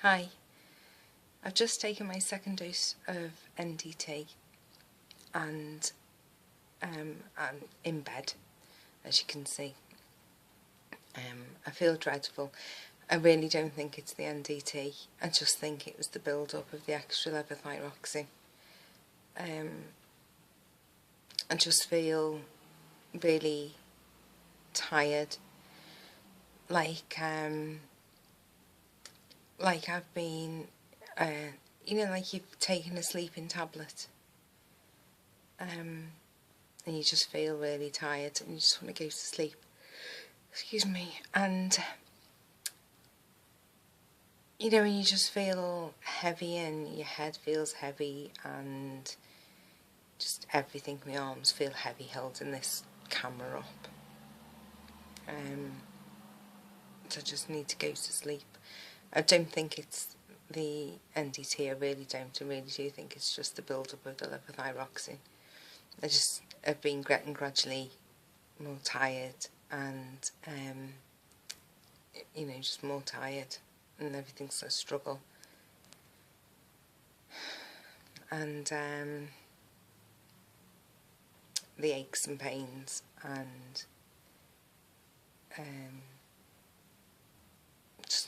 Hi, I've just taken my second dose of NDT and I'm in bed, as you can see. I feel dreadful. I really don't think it's the NDT, I just think it was the build-up of the extra levothyroxine. I just feel really tired, like I've been, like you've taken a sleeping tablet, and you just feel really tired and you just want to go to sleep. Excuse me. And and you just feel heavy and your head feels heavy and just everything, my arms feel heavy holding this camera up. So I just need to go to sleep. I don't think it's the NDT, I really don't. I really do think it's just the build-up of the levothyroxine. I just have been getting gradually more tired and, just more tired, and everything's a struggle. And the aches and pains and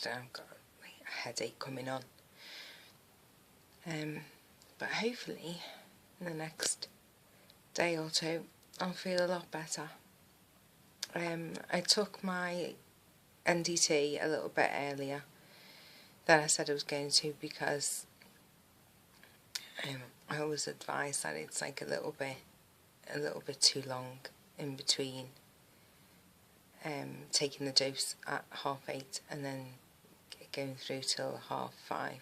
I've got a headache coming on. But hopefully in the next day or two I'll feel a lot better. I took my NDT a little bit earlier than I said I was going to, because I always advise that it's like a little bit too long in between taking the dose at 8:30 and then going through till 5:30.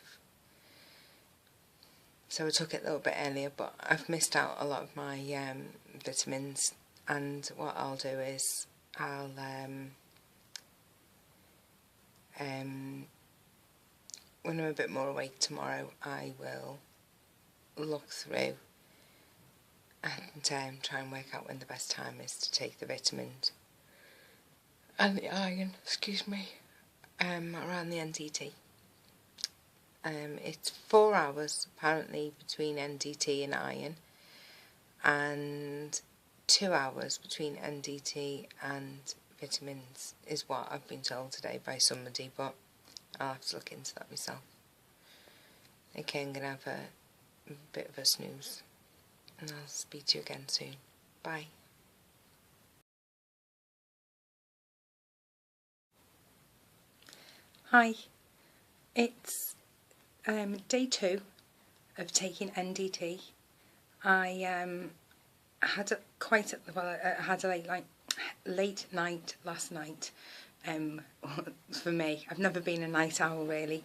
So I took it a little bit earlier, but I've missed out a lot of my vitamins, and what I'll do is I'll when I'm a bit more awake tomorrow, I will look through and try and work out when the best time is to take the vitamins and the iron, around the NDT. It's 4 hours apparently between NDT and iron, and 2 hours between NDT and vitamins is what I've been told today by somebody, but I'll have to look into that myself. Okay, I'm going to have a bit of a snooze, and I'll speak to you again soon. Bye. Hi, it's day 2 of taking NDT. I had a late night last night. For me, I've never been a night owl really,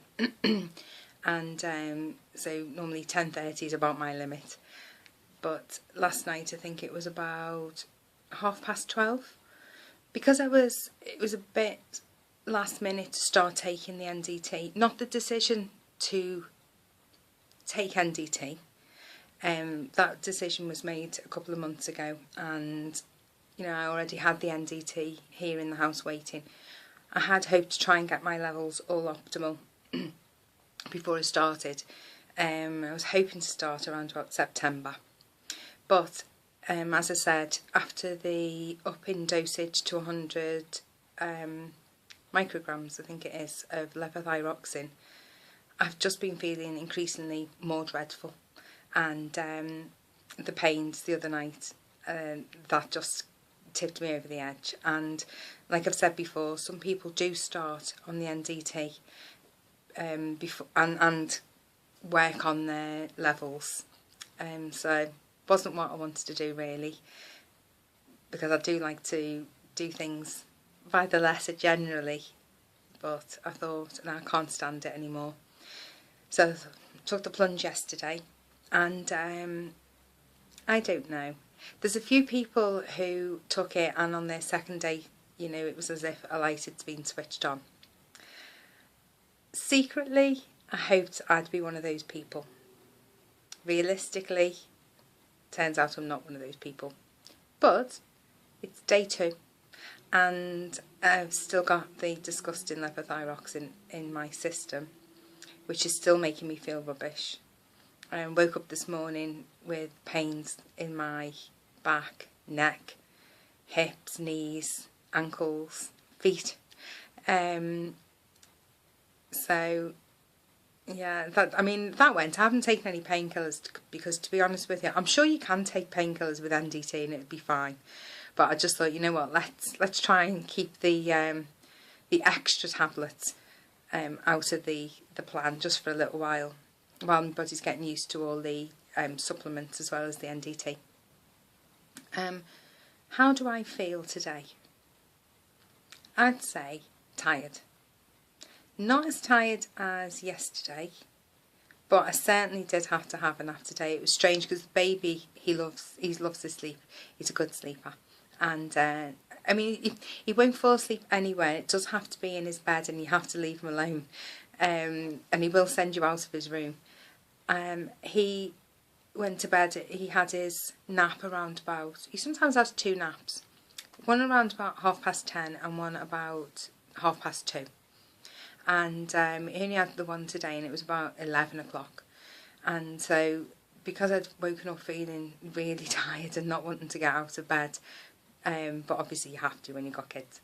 and so normally 10:30 is about my limit. But last night I think it was about 12:30, because it was a bit last minute to start taking the NDT. Not the decision to take NDT. That decision was made a couple of months ago, and I already had the NDT here in the house waiting. I had hoped to try and get my levels all optimal before I started. I was hoping to start around about September, but as I said, after the up in dosage to 100 micrograms, I think it is, of levothyroxine, I've just been feeling increasingly more dreadful, and the pains the other night, that just tipped me over the edge. And like I've said before, some people do start on the NDT before and work on their levels, so it wasn't what I wanted to do really, because I do like to do things by the letter generally, but I thought, no, I can't stand it anymore. So I took the plunge yesterday, and I don't know. There's a few people who took it, and on their second day, it was as if a light had been switched on. Secretly, I hoped I'd be one of those people. Realistically, turns out I'm not one of those people. But it's day 2, and I've still got the disgusting levothyroxine in my system. which is still making me feel rubbish. I woke up this morning with pains in my back, neck, hips, knees, ankles, feet. So yeah, that went. I haven't taken any painkillers because, to be honest with you, I'm sure you can take painkillers with NDT and it'd be fine. But I just thought, you know what, let's try and keep the extra tablets out of the plan just for a little while my body's getting used to all the supplements as well as the NDT. How do I feel today? I'd say tired. Not as tired as yesterday, but I certainly did have to have a nap today. It was strange because the baby, he loves to sleep. He's a good sleeper. And I mean, he won't fall asleep anywhere. It does have to be in his bed and you have to leave him alone. And he will send you out of his room. He went to bed, he had his nap around about, he sometimes has 2 naps. One around about 10:30 and one about 2:30. And he only had the one today and it was about 11 o'clock. And so, because I'd woken up feeling really tired and not wanting to get out of bed, but obviously you have to when you've got kids.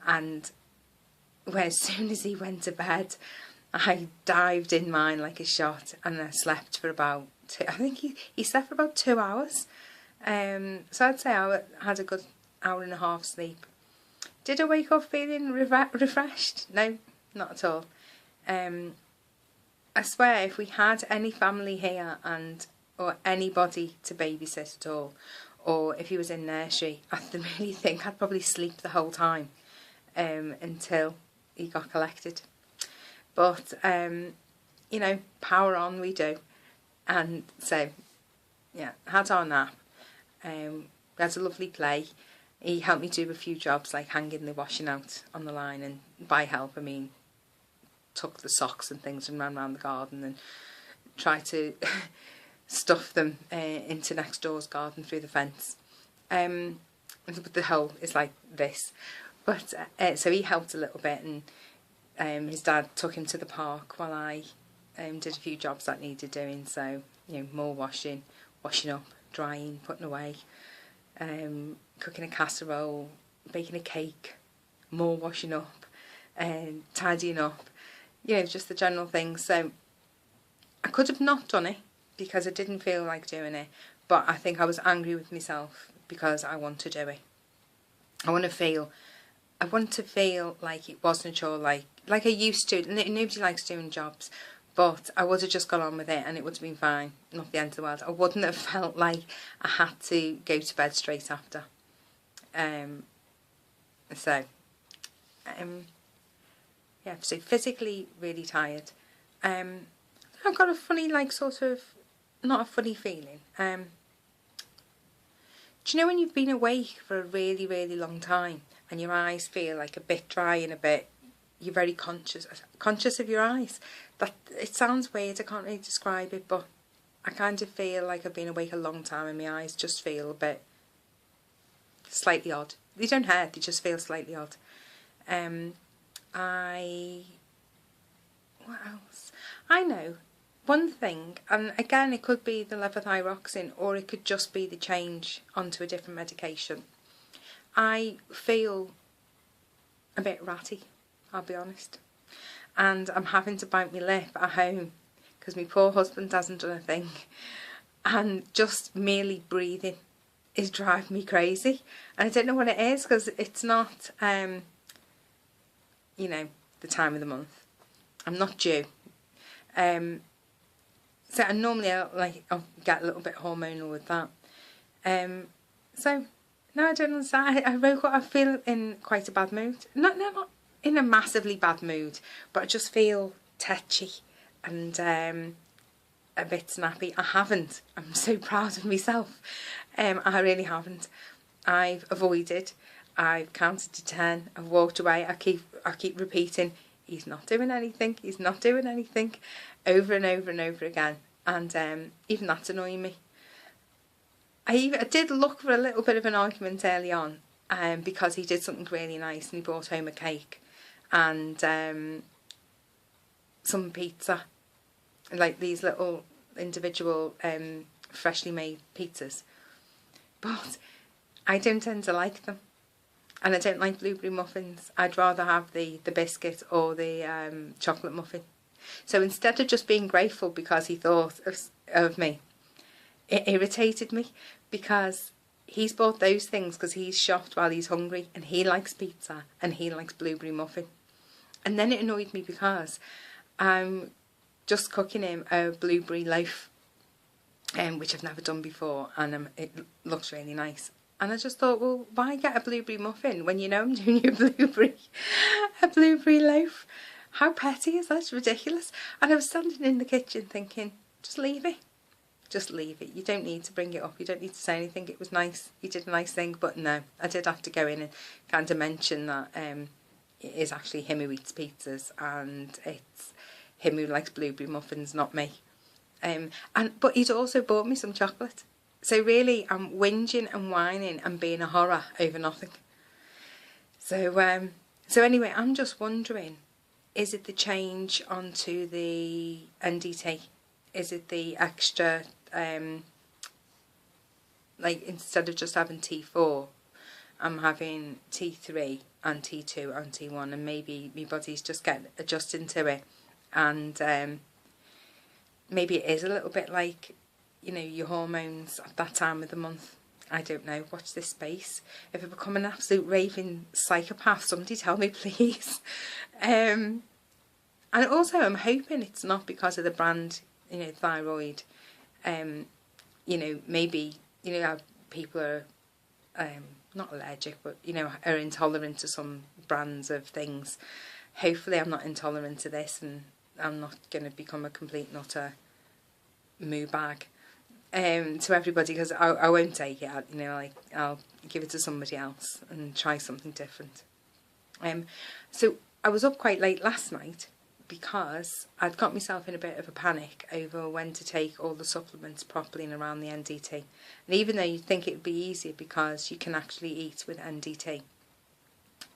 And as soon as he went to bed, I dived in mine like a shot and I slept for about I think he slept for about 2 hours. So I'd say I had a good hour and a half sleep. Did I wake up feeling refreshed? No, not at all. I swear, if we had any family here or anybody to babysit at all, or if he was in nursery, I really think I'd probably sleep the whole time until he got collected. But you know, power on we do. And so yeah, had our nap. We had a lovely play. He helped me do a few jobs like hanging the washing out on the line, and by help I mean took the socks and things and ran around the garden and tried to stuff them into next door's garden through the fence. The hole is like this. But so he helped a little bit, and his dad took him to the park while I did a few jobs that needed doing. So, you know, more washing up, drying, putting away, cooking a casserole, baking a cake, more washing up, tidying up, you know, just the general things. So I could have not done it because I didn't feel like doing it, but I think I was angry with myself because I want to do it. I want to feel like it wasn't a chore, like I used to. Nobody likes doing jobs, but I would have just got on with it and it would have been fine, not the end of the world. I wouldn't have felt like I had to go to bed straight after. Yeah, so physically really tired. I've got a funny, like, sort of, not a funny feeling. Do you know when you've been awake for a really, really long time and your eyes feel like a bit dry and you're very conscious of your eyes? It sounds weird, I can't really describe it, but I kind of feel like I've been awake a long time and my eyes just feel a bit slightly odd. They don't hurt, they just feel slightly odd. What else? I know one thing, and again it could be the levothyroxine or it could just be the change onto a different medication. I feel a bit ratty, I'll be honest, and I'm having to bite my lip at home because my poor husband hasn't done a thing, and just merely breathing is driving me crazy. And I don't know what it is because it's not you know, the time of the month. I'm not due. So normally I'll get a little bit hormonal with that. So no, I don't understand. I woke up, I feel in quite a bad mood. Not in a massively bad mood, but I just feel tetchy and a bit snappy. I haven't. I'm so proud of myself. I really haven't. I've avoided. I've counted to 10. I've walked away. I keep repeating, he's not doing anything. He's not doing anything, over and over and over again. And even that's annoying me. I did look for a little bit of an argument early on, because he did something really nice and he brought home a cake and some pizza. like these little individual freshly made pizzas, but I don't tend to like them, and I don't like blueberry muffins. I'd rather have the biscuit or the chocolate muffin. So instead of just being grateful because he thought of me, it irritated me, because he's bought those things because he's shopped while he's hungry, and he likes pizza and he likes blueberry muffin. And then it annoyed me because I'm just cooking him a blueberry loaf, which I've never done before, and it looks really nice. And I just thought, well, why get a blueberry muffin when you know I'm doing you a blueberry loaf? How petty is that? It's ridiculous. And I was standing in the kitchen thinking, just leave it. Just leave it. You don't need to bring it up. You don't need to say anything. It was nice. You did a nice thing. But no, I did have to go in and kind of mention that it is actually him who eats pizzas, and it's him who likes blueberry muffins, not me. But he'd also bought me some chocolate. So really, I'm whinging and whining and being a horror over nothing. So anyway, I'm just wondering, is it the change onto the NDT? Is it the extra, like instead of just having T4, I'm having T3 and T2 and T1, and maybe my body's just getting adjusting to it, and maybe it is a little bit like, you know, your hormones at that time of the month. I don't know. Watch this space. If I become an absolute raving psychopath, somebody tell me, please. And also, I'm hoping it's not because of the brand, you know, thyroid. You know, maybe, you know, how people are not allergic, but, you know, are intolerant to some brands of things. Hopefully I'm not intolerant to this, and I'm not going to become a complete and utter moo bag to everybody, because I won't take it. You know, like, I'll give it to somebody else and try something different. So I was up quite late last night because I'd got myself in a bit of a panic over when to take all the supplements properly and around the NDT. And even though you'd think it would be easier because you can actually eat with NDT,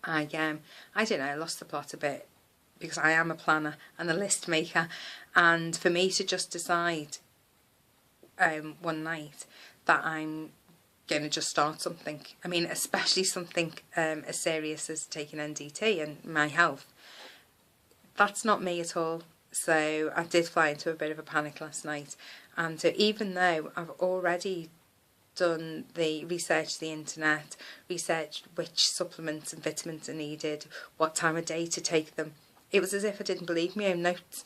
I don't know, I lost the plot a bit, because I am a planner and a list maker, and for me to just decide one night that I'm going to just start something, I mean, especially something as serious as taking NDT and my health, that's not me at all. So I did fly into a bit of a panic last night, and so even though I've already done the research, the internet, researched which supplements and vitamins are needed, what time of day to take them, it was as if I didn't believe my own notes.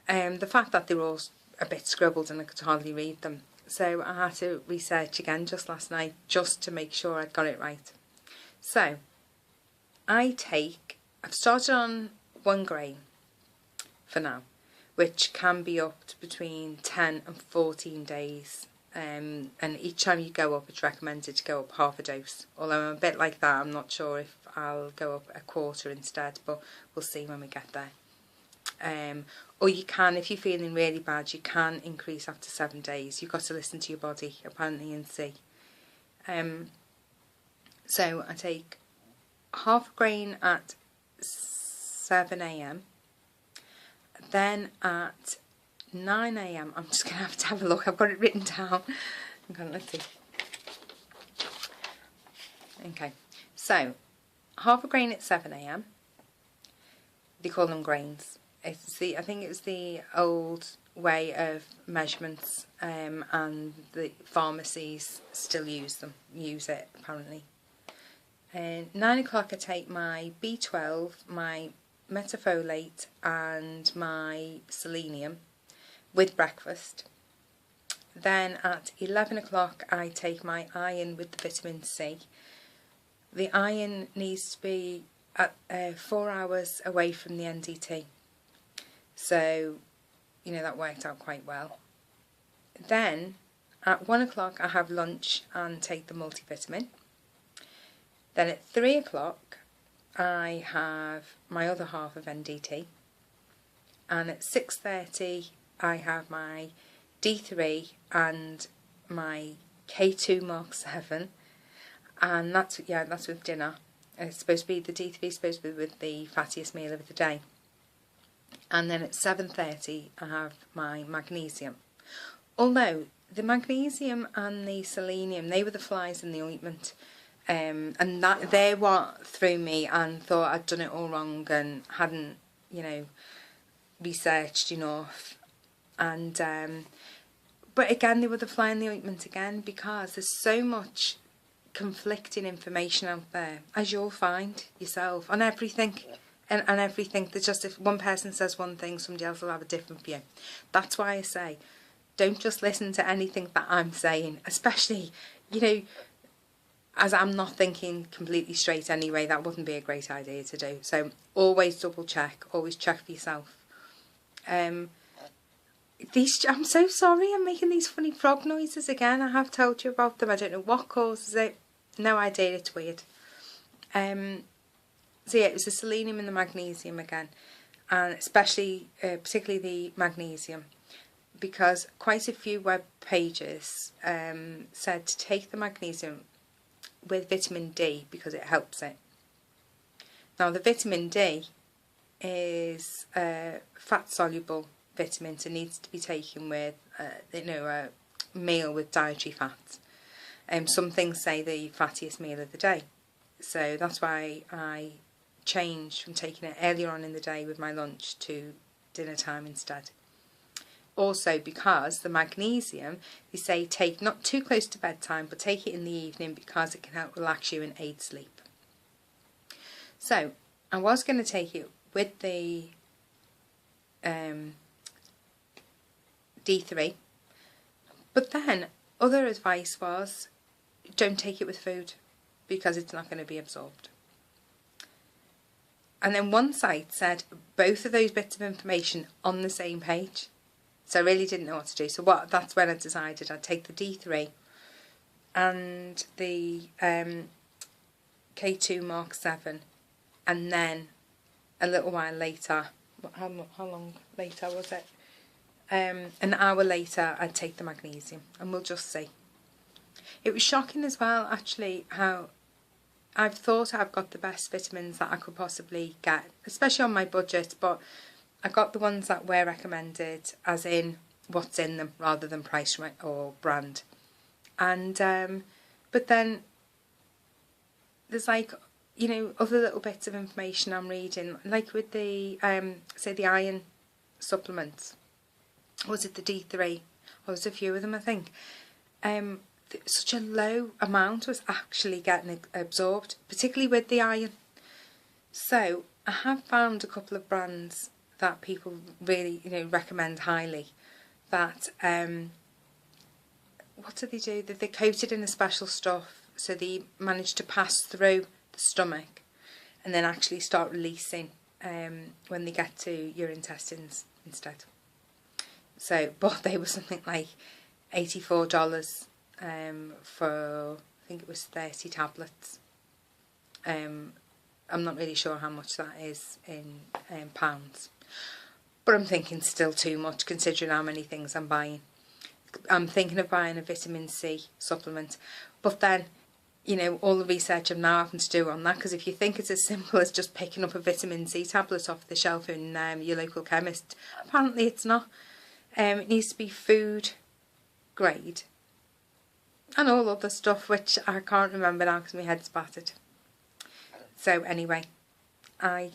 The fact that they were all a bit scribbled and I could hardly read them. So I had to research again just last night, just to make sure I'd got it right. So I've started on 1 grain for now, which can be up to between 10 and 14 days. And each time you go up, it's recommended to go up half a dose. Although I'm a bit like that, I'm not sure if I'll go up a quarter instead, but we'll see when we get there. Or you can, if you're feeling really bad, you can increase after 7 days. You've got to listen to your body, apparently, and see. So I take half a grain at 7 AM. Then at 9 AM, I'm just going to have a look. I've got it written down. Let's see. Okay, so half a grain at 7 AM. They call them grains. I think it was the old way of measurements, and the pharmacies still use it apparently. 9 o'clock I take my B12, my metafolate and my selenium with breakfast. Then at 11 o'clock I take my iron with the vitamin C. The iron needs to be at 4 hours away from the NDT. So, you know, that worked out quite well. Then at 1 o'clock I have lunch and take the multivitamin. Then at 3 o'clock I have my other half of NDT. And at 6:30 I have my D3 and my K2 Mark 7. And that's with dinner. It's supposed to be, the D3 is supposed to be with the fattiest meal of the day. And then at 7:30 I have my magnesium. Although the magnesium and the selenium, they were the flies in the ointment. And that they what threw me and thought I'd done it all wrong and hadn't, you know, researched enough. And but again, they were the fly in the ointment again, because there's so much conflicting information out there, as you'll find yourself, on everything. And everything, there's just, if one person says one thing, somebody else will have a different view. That's why I say, don't just listen to anything that I'm saying, especially, you know, as I'm not thinking completely straight anyway. That wouldn't be a great idea to do. So always double check, always check for yourself. I'm so sorry I'm making these funny frog noises again. I have told you about them. I don't know what causes it. No idea, it's weird. So yeah, it was the selenium and the magnesium again, and especially, particularly the magnesium, because quite a few web pages said to take the magnesium with vitamin D because it helps it. Now the vitamin D is a fat-soluble vitamin, so needs to be taken with, you know, a meal with dietary fats. Some things say the fattiest meal of the day, so that's why I changed from taking it earlier on in the day with my lunch to dinner time instead. Also because the magnesium, they say take not too close to bedtime, but take it in the evening because it can help relax you and aid sleep. So I was going to take it with the D3, but then other advice was don't take it with food because it's not going to be absorbed. And then one site said both of those bits of information on the same page. So I really didn't know what to do. So that's when I decided I'd take the D3 and the K2 Mark 7, and then a little while later, how long later was it? An hour later I'd take the magnesium, and we'll just see. It was shocking as well, actually, how I've thought I've got the best vitamins that I could possibly get, especially on my budget, but I got the ones that were recommended, as in what's in them rather than price or brand. And but then there's, like, you know, other little bits of information I'm reading, like with the say the iron supplements. Was it the D3? Or was a few of them, I think. Such a low amount was actually getting absorbed, particularly with the iron. So I have found a couple of brands that people really, you know, recommend highly, that what do? That they're coated in a special stuff, so they manage to pass through the stomach and then actually start releasing when they get to your intestines instead. So, but they were something like $84 for, I think it was 30 tablets. I'm not really sure how much that is in pounds, but I'm thinking still too much considering how many things I'm buying. I'm thinking of buying a vitamin C supplement, but then, you know, all the research I'm now having to do on that, because if you think it's as simple as just picking up a vitamin C tablet off the shelf in your local chemist, apparently it's not. It needs to be food grade and all other stuff which I can't remember now because my head's battered. So anyway, I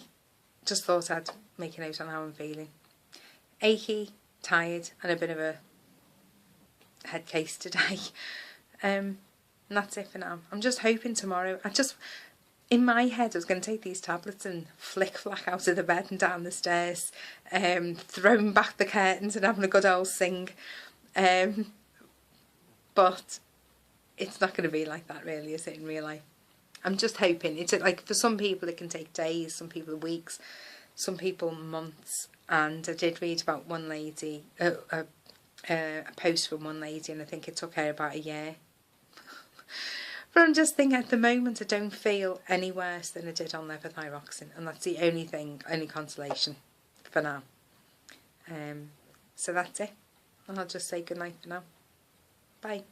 just thought I'd make a note on how I'm feeling. Achy, tired, and a bit of a head case today. And that's it for now. I'm just hoping tomorrow, in my head I was going to take these tablets and flick-flack out of the bed and down the stairs, throwing back the curtains and having a good old sing. But it's not going to be like that really, is it, in real life? I'm just hoping. It's like, for some people it can take days, some people weeks, some people months. And I did read about one lady, a post from one lady, and I think it took her about a year. But I'm just thinking, at the moment I don't feel any worse than I did on levothyroxine, and that's the only consolation for now. So that's it. And I'll just say good night for now. Bye.